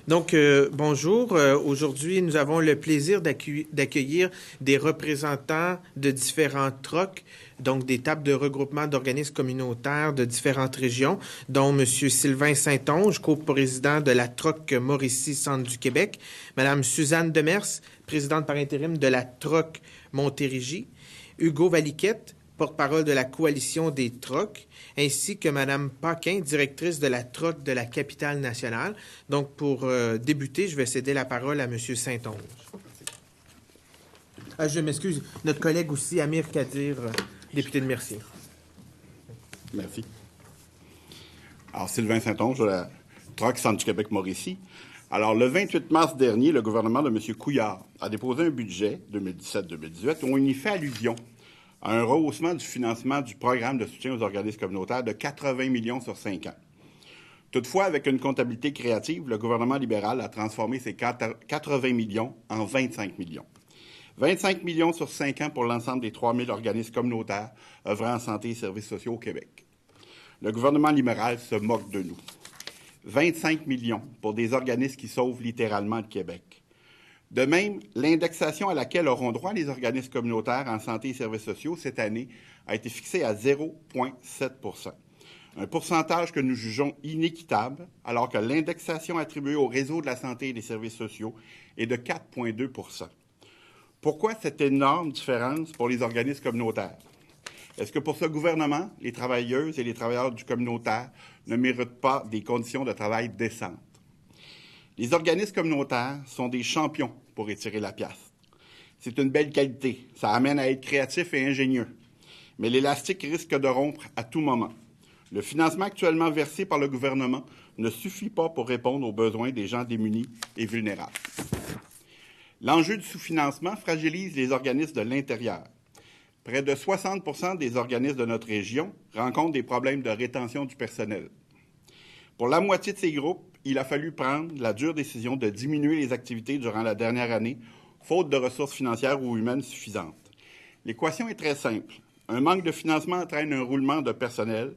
Donc, bonjour. Aujourd'hui, nous avons le plaisir d'accueillir des représentants de différents TROC, donc des tables de regroupement d'organismes communautaires de différentes régions, dont M. Sylvain Saint-Onge, coprésident de la TROC Mauricie Centre du Québec, Mme Suzanne Demers, présidente par intérim de la TROC Montérégie, Hugo Valiquette, porte-parole de la coalition des TROC, ainsi que Mme Paquin, directrice de la TROC de la capitale nationale. Donc, pour débuter, je vais céder la parole à M. Saint-Onge. Je m'excuse, notre collègue aussi, Amir Kadir, député de Mercier. Merci. Alors, Sylvain Saint-Onge de la TROC Centre du Québec-Mauricie. Alors, le 28 mars dernier, le gouvernement de M. Couillard a déposé un budget 2017-2018 où on y fait allusion à un rehaussement du financement du programme de soutien aux organismes communautaires de 80 millions sur 5 ans. Toutefois, avec une comptabilité créative, le gouvernement libéral a transformé ces 80 millions en 25 millions. 25 millions sur 5 ans pour l'ensemble des 3 000 organismes communautaires œuvrant en santé et services sociaux au Québec. Le gouvernement libéral se moque de nous. 25 millions pour des organismes qui sauvent littéralement le Québec. De même, l'indexation à laquelle auront droit les organismes communautaires en santé et services sociaux cette année a été fixée à 0,7 %. Un pourcentage que nous jugeons inéquitable, alors que l'indexation attribuée au réseau de la santé et des services sociaux est de 4,2 %. Pourquoi cette énorme différence pour les organismes communautaires? Est-ce que pour ce gouvernement, les travailleuses et les travailleurs du communautaire ne méritent pas des conditions de travail décentes? Les organismes communautaires sont des champions pour étirer la pièce. C'est une belle qualité. Ça amène à être créatif et ingénieux. Mais l'élastique risque de rompre à tout moment. Le financement actuellement versé par le gouvernement ne suffit pas pour répondre aux besoins des gens démunis et vulnérables. L'enjeu du sous-financement fragilise les organismes de l'intérieur. Près de 60 % des organismes de notre région rencontrent des problèmes de rétention du personnel. Pour la moitié de ces groupes, il a fallu prendre la dure décision de diminuer les activités durant la dernière année, faute de ressources financières ou humaines suffisantes. L'équation est très simple. Un manque de financement entraîne un roulement de personnel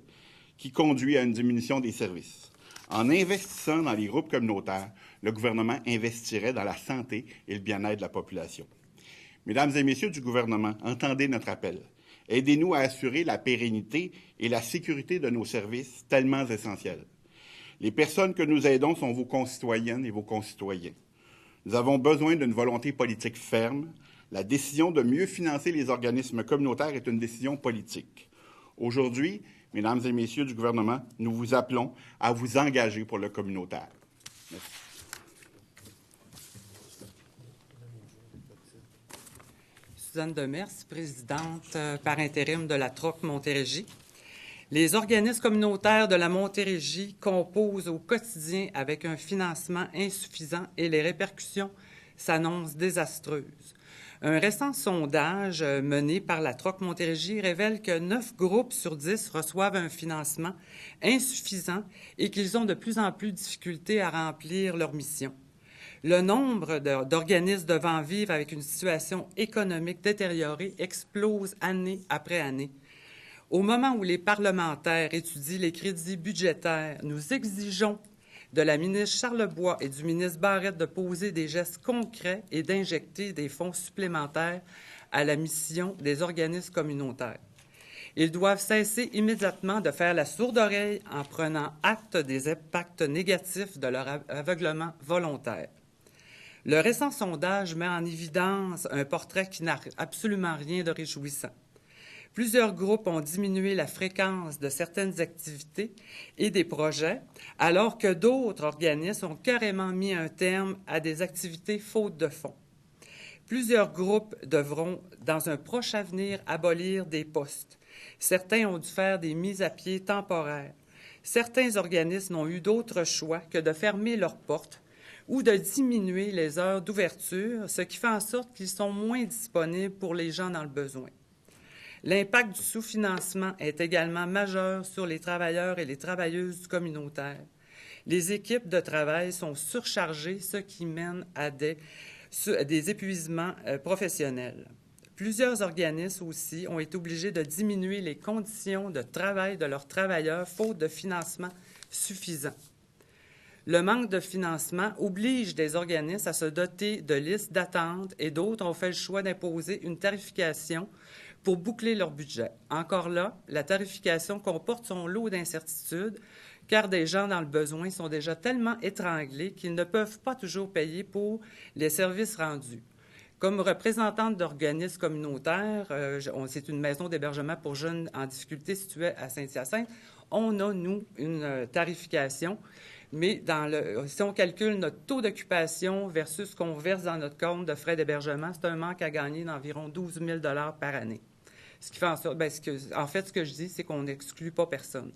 qui conduit à une diminution des services. En investissant dans les groupes communautaires, le gouvernement investirait dans la santé et le bien-être de la population. Mesdames et messieurs du gouvernement, entendez notre appel. Aidez-nous à assurer la pérennité et la sécurité de nos services tellement essentiels. Les personnes que nous aidons sont vos concitoyennes et vos concitoyens. Nous avons besoin d'une volonté politique ferme. La décision de mieux financer les organismes communautaires est une décision politique. Aujourd'hui, mesdames et messieurs du gouvernement, nous vous appelons à vous engager pour le communautaire. Merci. Suzanne Demers, présidente par intérim de la TROC Montérégie. Les organismes communautaires de la Montérégie composent au quotidien avec un financement insuffisant et les répercussions s'annoncent désastreuses. Un récent sondage mené par la TROC Montérégie révèle que 9 groupes sur 10 reçoivent un financement insuffisant et qu'ils ont de plus en plus de difficultés à remplir leur mission. Le nombre d'organismes devant vivre avec une situation économique détériorée explose année après année. Au moment où les parlementaires étudient les crédits budgétaires, nous exigeons de la ministre Charlebois et du ministre Barrette de poser des gestes concrets et d'injecter des fonds supplémentaires à la mission des organismes communautaires. Ils doivent cesser immédiatement de faire la sourde oreille en prenant acte des impacts négatifs de leur aveuglement volontaire. Le récent sondage met en évidence un portrait qui n'a absolument rien de réjouissant. Plusieurs groupes ont diminué la fréquence de certaines activités et des projets, alors que d'autres organismes ont carrément mis un terme à des activités faute de fonds. Plusieurs groupes devront, dans un proche avenir, abolir des postes. Certains ont dû faire des mises à pied temporaires. Certains organismes n'ont eu d'autre choix que de fermer leurs portes ou de diminuer les heures d'ouverture, ce qui fait en sorte qu'ils sont moins disponibles pour les gens dans le besoin. L'impact du sous-financement est également majeur sur les travailleurs et les travailleuses du communautaire. Les équipes de travail sont surchargées, ce qui mène à des épuisements professionnels. Plusieurs organismes aussi ont été obligés de diminuer les conditions de travail de leurs travailleurs faute de financement suffisant. Le manque de financement oblige des organismes à se doter de listes d'attente et d'autres ont fait le choix d'imposer une tarification pour boucler leur budget. Encore là, la tarification comporte son lot d'incertitudes car des gens dans le besoin sont déjà tellement étranglés qu'ils ne peuvent pas toujours payer pour les services rendus. Comme représentante d'organismes communautaires, c'est une maison d'hébergement pour jeunes en difficulté située à Saint-Hyacinthe, on a, nous, une tarification, mais si on calcule notre taux d'occupation versus ce qu'on verse dans notre compte de frais d'hébergement, c'est un manque à gagner d'environ 12 000 par année. Ce qui fait en sorte, en fait, ce que je dis, c'est qu'on n'exclut pas personne.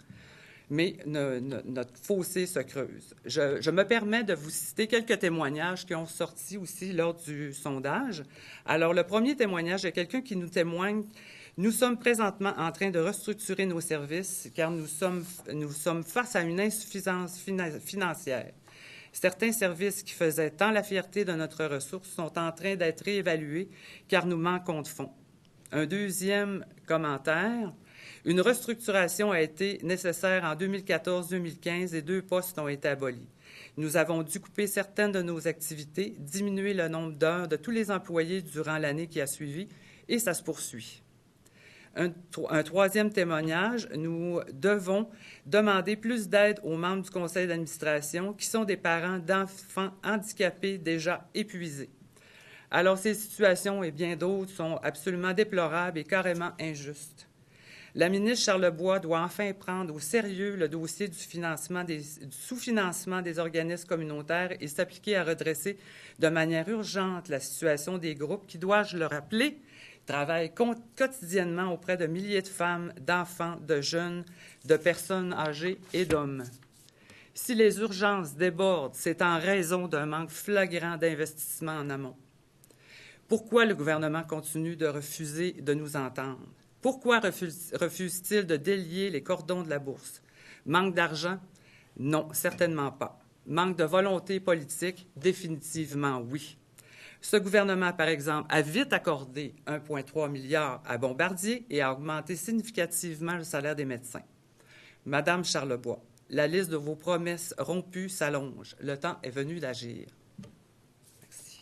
Mais notre fossé se creuse. Je me permets de vous citer quelques témoignages qui ont sorti aussi lors du sondage. Alors, le premier témoignage est quelqu'un qui nous témoigne: nous sommes présentement en train de restructurer nos services car nous sommes face à une insuffisance financière. Certains services qui faisaient tant la fierté de notre ressource sont en train d'être réévalués car nous manquons de fonds. Un deuxième commentaire: une restructuration a été nécessaire en 2014-2015 et 2 postes ont été abolis. Nous avons dû couper certaines de nos activités, diminuer le nombre d'heures de tous les employés durant l'année qui a suivi et ça se poursuit. Un troisième témoignage: nous devons demander plus d'aide aux membres du conseil d'administration qui sont des parents d'enfants handicapés déjà épuisés. Alors, ces situations et bien d'autres sont absolument déplorables et carrément injustes. La ministre Charlebois doit enfin prendre au sérieux le dossier du sous-financement des organismes communautaires et s'appliquer à redresser de manière urgente la situation des groupes qui, dois-je le rappeler, travaillent quotidiennement auprès de milliers de femmes, d'enfants, de jeunes, de personnes âgées et d'hommes. Si les urgences débordent, c'est en raison d'un manque flagrant d'investissement en amont. Pourquoi le gouvernement continue de refuser de nous entendre? Pourquoi refuse-t-il de délier les cordons de la bourse? Manque d'argent? Non, certainement pas. Manque de volonté politique? Définitivement oui. Ce gouvernement, par exemple, a vite accordé 1,3 milliard à Bombardier et a augmenté significativement le salaire des médecins. Madame Charlebois, la liste de vos promesses rompues s'allonge. Le temps est venu d'agir. Merci.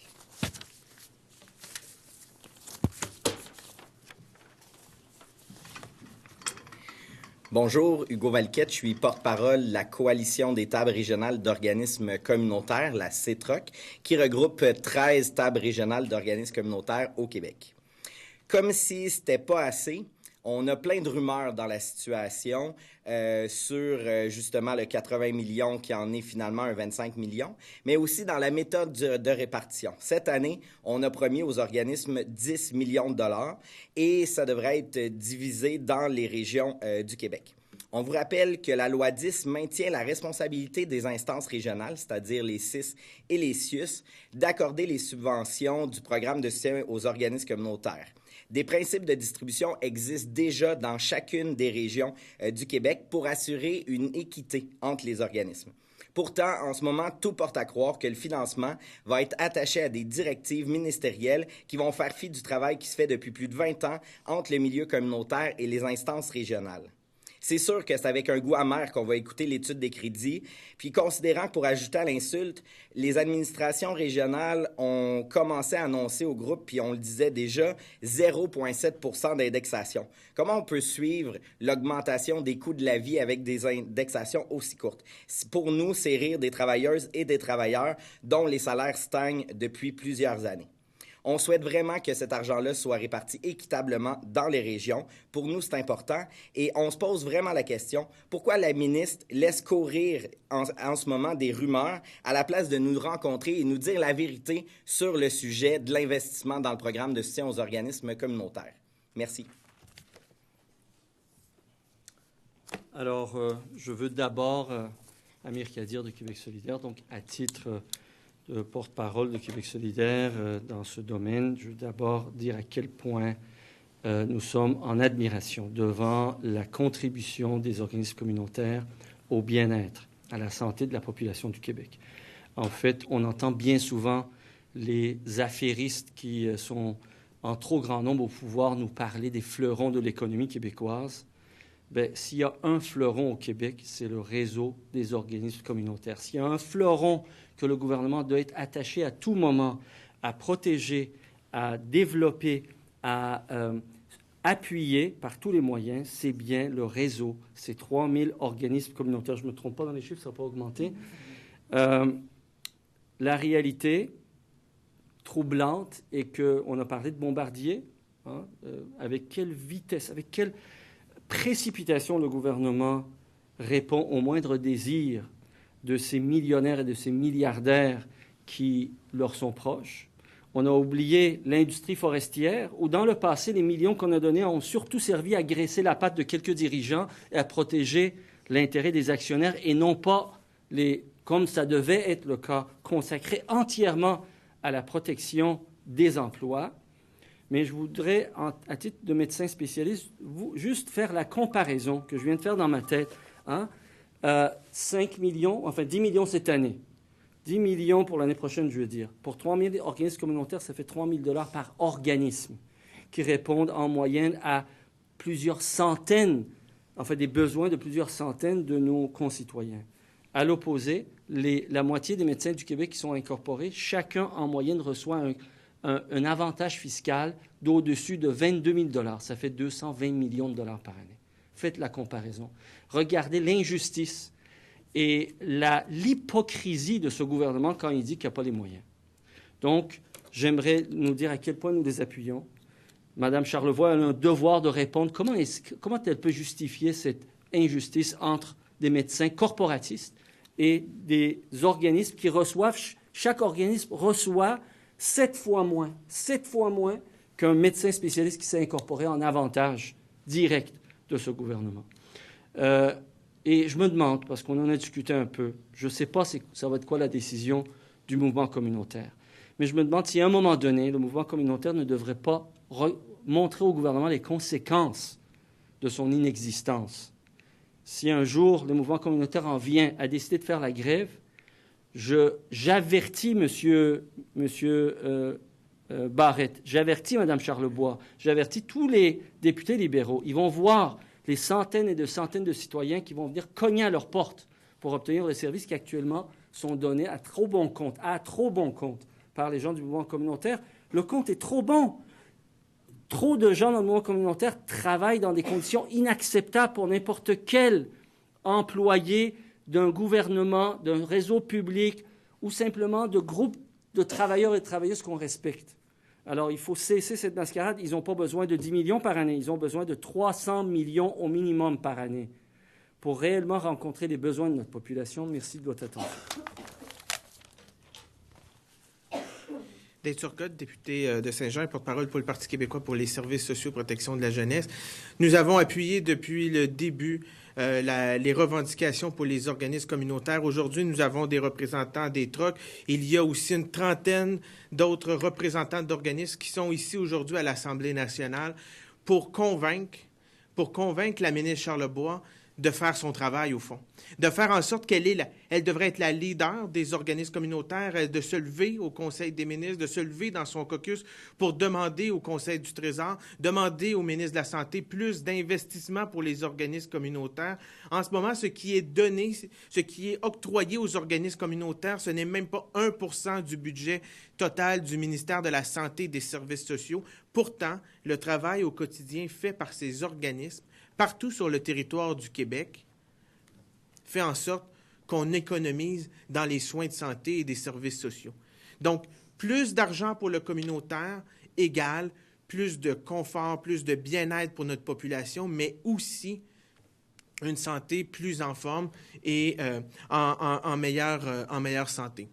Bonjour, Hugo Valquette, je suis porte-parole de la Coalition des tables régionales d'organismes communautaires, la CETROC, qui regroupe 13 tables régionales d'organismes communautaires au Québec. Comme si c'était pas assez, on a plein de rumeurs dans la situation sur justement le 80 millions qui en est finalement un 25 millions, mais aussi dans la méthode de répartition. Cette année, on a promis aux organismes 10 millions de dollars et ça devrait être divisé dans les régions du Québec. On vous rappelle que la loi 10 maintient la responsabilité des instances régionales, c'est-à-dire les CIS et les CIUS, d'accorder les subventions du programme de soutien aux organismes communautaires. Des principes de distribution existent déjà dans chacune des régions du Québec pour assurer une équité entre les organismes. Pourtant, en ce moment, tout porte à croire que le financement va être attaché à des directives ministérielles qui vont faire fi du travail qui se fait depuis plus de 20 ans entre le milieu communautaire et les instances régionales. C'est sûr que c'est avec un goût amer qu'on va écouter l'étude des crédits. Puis, considérant que pour ajouter à l'insulte, les administrations régionales ont commencé à annoncer au groupe, puis on le disait déjà, 0,7 % d'indexation. Comment on peut suivre l'augmentation des coûts de la vie avec des indexations aussi courtes? Pour nous, c'est rire des travailleuses et des travailleurs dont les salaires stagnent depuis plusieurs années. On souhaite vraiment que cet argent-là soit réparti équitablement dans les régions. Pour nous, c'est important. Et on se pose vraiment la question, pourquoi la ministre laisse courir en ce moment des rumeurs à la place de nous rencontrer et nous dire la vérité sur le sujet de l'investissement dans le programme de soutien aux organismes communautaires? Merci. Alors, je veux d'abord, Amir Kadir de Québec solidaire, donc à titre de porte-parole de Québec solidaire dans ce domaine, je veux d'abord dire à quel point nous sommes en admiration devant la contribution des organismes communautaires au bien-être, à la santé de la population du Québec. En fait, on entend bien souvent les affairistes qui sont en trop grand nombre au pouvoir nous parler des fleurons de l'économie québécoise. bien, s'il y a un fleuron au Québec, c'est le réseau des organismes communautaires. S'il y a un fleuron que le gouvernement doit être attaché à tout moment à protéger, à développer, à appuyer par tous les moyens, c'est bien le réseau. C'est 3 000 organismes communautaires. Je ne me trompe pas dans les chiffres, ça n'a pas augmenté. La réalité troublante est qu'on a parlé de Bombardier. Hein, avec quelle vitesse, avec quelle précipitation le gouvernement répond au moindre désir de ces millionnaires et de ces milliardaires qui leur sont proches. On a oublié l'industrie forestière, où dans le passé, les millions qu'on a donnés ont surtout servi à graisser la patte de quelques dirigeants et à protéger l'intérêt des actionnaires et non pas, comme ça devait être le cas, consacrés entièrement à la protection des emplois. Mais je voudrais, à titre de médecin spécialiste, juste faire la comparaison que je viens de faire dans ma tête. Hein? 5 millions, enfin 10 millions cette année. 10 millions pour l'année prochaine, je veux dire. Pour 3 000 organismes communautaires, ça fait 3 000 $ par organisme, qui répondent en moyenne à plusieurs centaines, enfin des besoins de plusieurs centaines de nos concitoyens. À l'opposé, la moitié des médecins du Québec qui sont incorporés, chacun en moyenne reçoit un avantage fiscal d'au-dessus de 22 000 $. Ça fait 220 millions de $ par année. Faites la comparaison. Regardez l'injustice et l'hypocrisie de ce gouvernement quand il dit qu'il n'y a pas les moyens. Donc, j'aimerais nous dire à quel point nous les appuyons. Mme Charlevoix a un devoir de répondre. Comment elle peut justifier cette injustice entre des médecins corporatistes et des organismes qui reçoivent, chaque organisme reçoit 7 fois moins qu'un médecin spécialiste qui s'est incorporé en avantage direct de ce gouvernement. Et je me demande, parce qu'on en a discuté un peu, je ne sais pas ça va être quoi la décision du mouvement communautaire, mais je me demande si à un moment donné, le mouvement communautaire ne devrait pas montrer au gouvernement les conséquences de son inexistence. Si un jour le mouvement communautaire en vient à décider de faire la grève, j'avertis M. Barrette, j'avertis Mme Charlebois, j'avertis tous les députés libéraux. Ils vont voir les centaines et de centaines de citoyens qui vont venir cogner à leur porte pour obtenir des services qui actuellement sont donnés à trop bon compte par les gens du mouvement communautaire. Le compte est trop bon. Trop de gens dans le mouvement communautaire travaillent dans des conditions inacceptables pour n'importe quel employé d'un gouvernement, d'un réseau public ou simplement de groupes de travailleurs et de travailleuses qu'on respecte. Alors, il faut cesser cette mascarade. Ils n'ont pas besoin de 10 millions par année. Ils ont besoin de 300 millions au minimum par année pour réellement rencontrer les besoins de notre population. Merci de votre attention. Dave Turcotte, député de Saint-Jean et porte-parole pour le Parti québécois pour les services sociaux et protection de la jeunesse. Nous avons appuyé depuis le début les revendications pour les organismes communautaires. Aujourd'hui, nous avons des représentants des TROC. Il y a aussi une trentaine d'autres représentants d'organismes qui sont ici aujourd'hui à l'Assemblée nationale pour convaincre la ministre Charlebois de faire son travail, au fond, de faire en sorte elle devrait être la leader des organismes communautaires, de se lever au Conseil des ministres, de se lever dans son caucus pour demander au Conseil du Trésor, demander au ministre de la Santé plus d'investissement pour les organismes communautaires. En ce moment, ce qui est donné, ce qui est octroyé aux organismes communautaires, ce n'est même pas 1% du budget total du ministère de la Santé et des Services sociaux. Pourtant, le travail au quotidien fait par ces organismes partout sur le territoire du Québec fait en sorte qu'on économise dans les soins de santé et des services sociaux. Donc, plus d'argent pour le communautaire égale plus de confort, plus de bien-être pour notre population, mais aussi une santé plus en forme et en meilleure santé.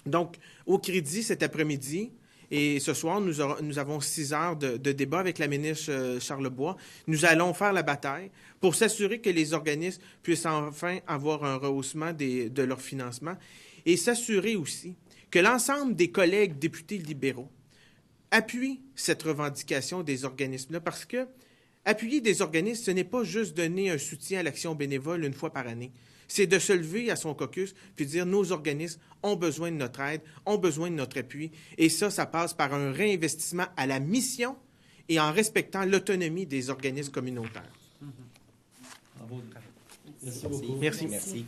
Donc, au crédit cet après-midi, et ce soir, nous avons 6 heures de débat avec la ministre Charlebois. Nous allons faire la bataille pour s'assurer que les organismes puissent enfin avoir un rehaussement de leur financement et s'assurer aussi que l'ensemble des collègues députés libéraux appuient cette revendication des organismes-là parce que appuyer des organismes, ce n'est pas juste donner un soutien à l'action bénévole une fois par année. C'est de se lever à son caucus puis de dire nos organismes ont besoin de notre aide, ont besoin de notre appui. Et ça passe par un réinvestissement à la mission et en respectant l'autonomie des organismes communautaires. Merci beaucoup. Merci. Merci.